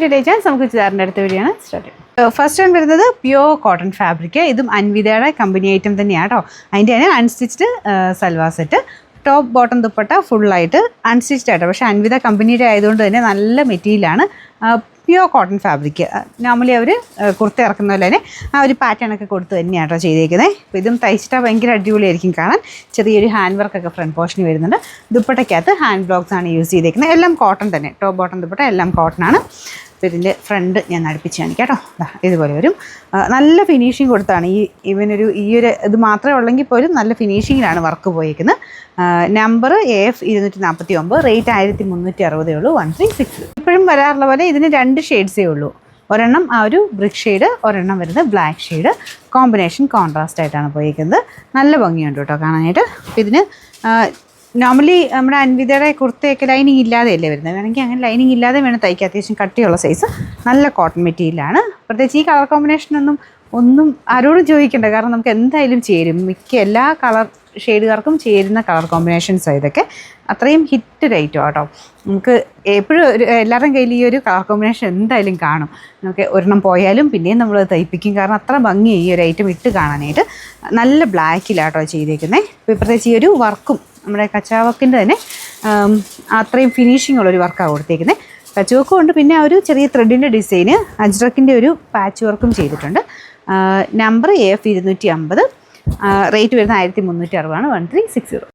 To day chance. നമുക്ക് ചുരിദാറിൻ്റെ അടുത്ത വീഡിയോയാണ് സ്റ്റാർട്ട് ചെയ്യുന്നത്. ഫസ്റ്റ് വൺ വരുന്നത് പ്യുവർ കോട്ടൺ ഫാബ്രിക്. ഇതും അൻവിതയുടെ കമ്പനി ഐറ്റം തന്നെയാണ് കേട്ടോ. അതിൻ്റെ തന്നെ unstitched salwar set, top bottom dupatta ഫുള്ളായിട്ട് അൺസ്റ്റിച്ച്ഡ് ആയിട്ടോ. പക്ഷേ അൻവിത കമ്പനിയുടെ ആയതുകൊണ്ട് തന്നെ നല്ല മെറ്റീരിയലാണ്. Pure cotton fabric. നോർമലി അവർ കുർത്ത ഇറക്കുന്ന പോലെ തന്നെ ആ ഒരു പാറ്റേൺ ഒക്കെ കൊടുത്ത് തന്നെയാണ് കേട്ടോ ചെയ്തേക്കുന്നത്. അപ്പോൾ ഇതും തയ്ച്ചിട്ടാൽ ഭയങ്കര അടിപൊളിയായിരിക്കും കാണാൻ. ചെറിയൊരു ഹാൻഡ് വർക്കൊക്കെ ഫ്രണ്ട് പോർഷന് വരുന്നുണ്ട്. ദുപ്പട്ടയ്ക്കകത്ത് ഹാൻഡ് ബ്ലോക്സ് ആണ് യൂസ് ചെയ്തേക്കുന്നത്. എല്ലാം കോട്ടൺ തന്നെ, ടോപ്പ് ബോട്ടം ദുപ്പട്ട എല്ലാം കോട്ടൺ ആണ്. അപ്പോൾ ഇതിൻ്റെ ഫ്രണ്ട് ഞാൻ അടുപ്പിച്ച് കാണിക്കാം കേട്ടോ. ഇതുപോലെ വരും. നല്ല ഫിനിഷിങ് കൊടുത്താണ് ഈ ഒരു ഇത് മാത്രമേ ഉള്ളെങ്കിൽ പോലും നല്ല ഫിനിഷിങ്ങിലാണ് വർക്ക് പോയേക്കുന്നത്. നമ്പർ AF 249, റേറ്റ് 1360 ഉള്ളൂ. 136. ഇപ്പോഴും വരാറുള്ള പോലെ ഇതിന് 2 ഷെയ്ഡ്സേ ഉള്ളൂ. ഒരെണ്ണം ആ ഒരു ബ്രിക്ക് ഷെയ്ഡ്, ഒരെണ്ണം വരുന്നത് ബ്ലാക്ക് ഷെയ്ഡ്. കോമ്പിനേഷൻ കോൺട്രാസ്റ്റ് ആയിട്ടാണ് പോയിരിക്കുന്നത്. നല്ല ഭംഗിയുണ്ട് കേട്ടോ കാണാനായിട്ട്. അപ്പോൾ ഇതിന് നോർമലി നമ്മുടെ അൻവിതയുടെ കുർത്തയൊക്കെ ലൈനിങ് ഇല്ലാതെയല്ലേ വരുന്നത്. വേണമെങ്കിൽ അങ്ങനെ ലൈനിങ് ഇല്ലാതെ വേണം തയ്ക്കാൻ. അത്യാവശ്യം കട്ടിയുള്ള സൈസ് നല്ല കോട്ടൺ മെറ്റീരിയലാണ്. പ്രത്യേകിച്ച് ഈ കളർ കോമ്പിനേഷനൊന്നും ആരോടും ചോദിക്കേണ്ട, കാരണം നമുക്ക് എന്തായാലും ചേരും. മിക്ക എല്ലാ കളർ ഷെയ്ഡുകാർക്കും ചേരുന്ന കളർ കോമ്പിനേഷൻസ് ഇതൊക്കെ. അത്രയും ഹിറ്റ് റേറ്റോ കേട്ടോ. നമുക്ക് എപ്പോഴും എല്ലാവരുടെയും കയ്യിൽ ഈ ഒരു കളർ കോമ്പിനേഷൻ എന്തായാലും കാണും. നമുക്ക് ഒരെണ്ണം പോയാലും പിന്നെയും നമ്മൾ തയ്പ്പിക്കും, കാരണം അത്ര ഭംഗിയായി ഈ ഒരു ഐറ്റം ഇട്ട് കാണാനായിട്ട്. നല്ല ബ്ലാക്കിലാട്ടോ ചെയ്തേക്കുന്നത്. ഇപ്പോൾ പ്രത്യേകിച്ച് ഈ ഒരു വർക്കും നമ്മുടെ കച്ചാവക്കിൻ്റെ തന്നെ അത്രയും ഫിനിഷിംഗ് ഉള്ളൊരു വർക്കാണ് കൊടുത്തേക്കുന്നത്. കച്ചുവക്കും ഉണ്ട്, പിന്നെ ആ ഒരു ചെറിയ ത്രെഡിൻ്റെ ഡിസൈന് അജ്രക്കിൻ്റെ ഒരു പാച്ച് വർക്കും ചെയ്തിട്ടുണ്ട്. നമ്പർ AF 250, റേറ്റ് വരുന്നത് 1360 ആണ്. 1360.